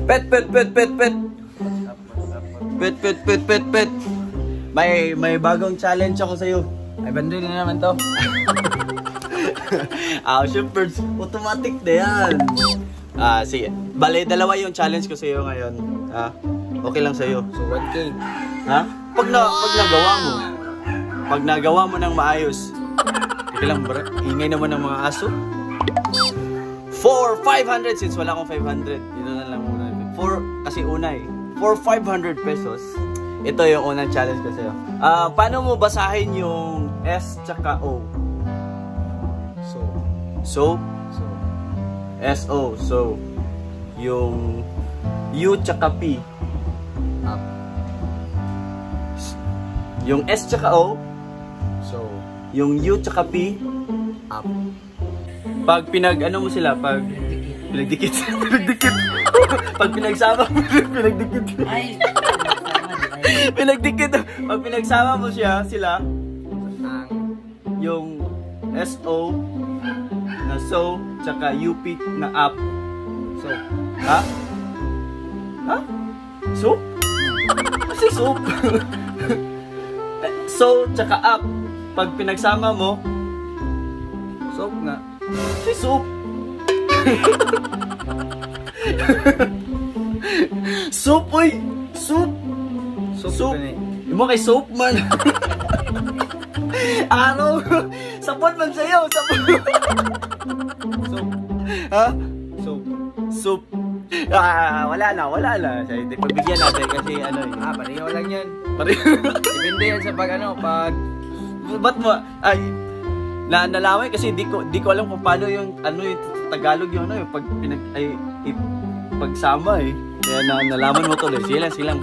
Pet. Pet. May bagong challenge ako sa'yo. Ay, bandol na naman to. Syempre, automatic na yan. Sige. Bale, dalawa yung challenge ko sa'yo ngayon. Okay lang sa'yo. So, 1K. Ha? Pag nagawa mo ng maayos. Okay lang, bro. Ingay naman ng mga aso. For 500, since wala akong 500, dito na lang muna. Kasi una for 500 pesos, ito yung unang challenge ko sa'yo. Paano mo basahin yung S tsaka O? So? S-O. So. Yung U tsaka P. Up. Yung S tsaka O. So. Yung U tsaka P. Up. Pag ano mo sila, pag pinagdikit. Pag pinagsama mo, pinagdikit. Ay, Pinagdikit. Pag pinagsama mo sila, yung S-O na so, tsaka UP na up. So. Ha? Soup? Kasi soup. So, tsaka up. Pag pinagsama mo, Soap nga. si soup. Soup, uy! Soup! Soup! Yung mo kay soap man. Araw! Sapon man sa'yo! Sapon! Soap. Ha? Soap. Soup. Wala na. Pagbigyan natin kasi ano eh. Pareho lang yan. Pareho. Depende yan sa pag Ba't mo? Nalaman kasi di ko alam kung paano yung Tagalog yung pag pagsama eh. Kaya nalaman mo to eh. Silang.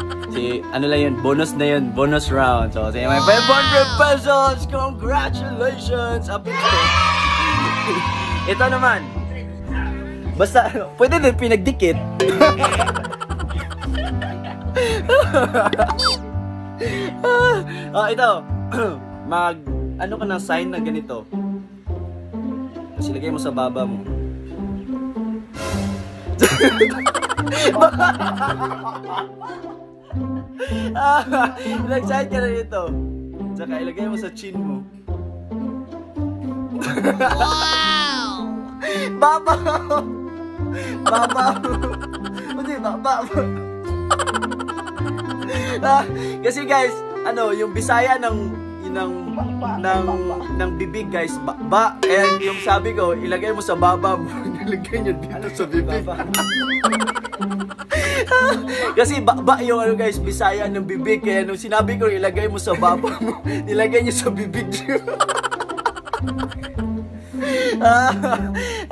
Ano lang yun, bonus na yun, bonus round. So, say may 500 pesos! Congratulations! Ito naman. Basta, pwede din pinagdikit. Ito. Ano ka ng sign na ganito? Tapos ilagay mo sa baba mo. Nag-sign ka na dito. Tsaka ilagay mo sa chin mo. wow! Baba! Hindi, baba. Kasi guys, yung Bisaya ng bibig guys, ba, and yung sabi ko, ilagay mo sa baba mo, nilagay nyo dito sa bibig. Kasi ba yung guys, Bisaya ng bibig, kaya nung sinabi ko, ilagay mo sa baba mo, nilagay nyo sa bibig nyo.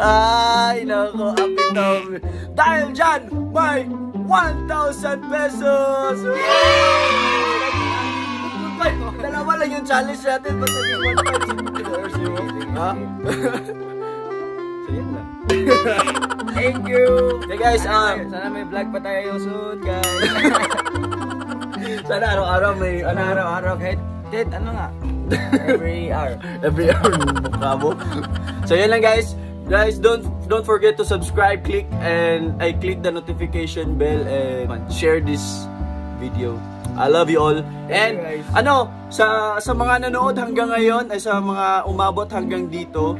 Ay, nako, apitong. Dahil dyan, may 1,000 pesos! Dalawa lang yung challenge natin. Ba't naging 1,000? Ha? So, yun lang. Thank you! Okay guys, sana may vlog pa tayo soon, guys. sana araw-araw may... Araw-araw, kahit every hour. Every hour, mukha mo. So, yun lang guys. Guys, don't forget to subscribe, click the notification bell and share this video. I love you all. And sa mga nanood hanggang ngayon, ay sa mga umabot hanggang dito,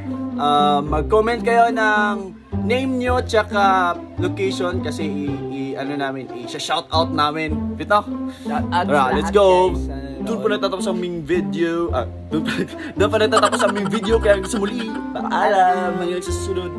mag-comment kayo ng name nyo tsaka location kasi i-shout out namin. Pito? Shout out. Let's go. Doon po natatapos ang aming video. Doon pa natatapos ang aming video kaya sa muli. Paalam. Hanggang sa susunod.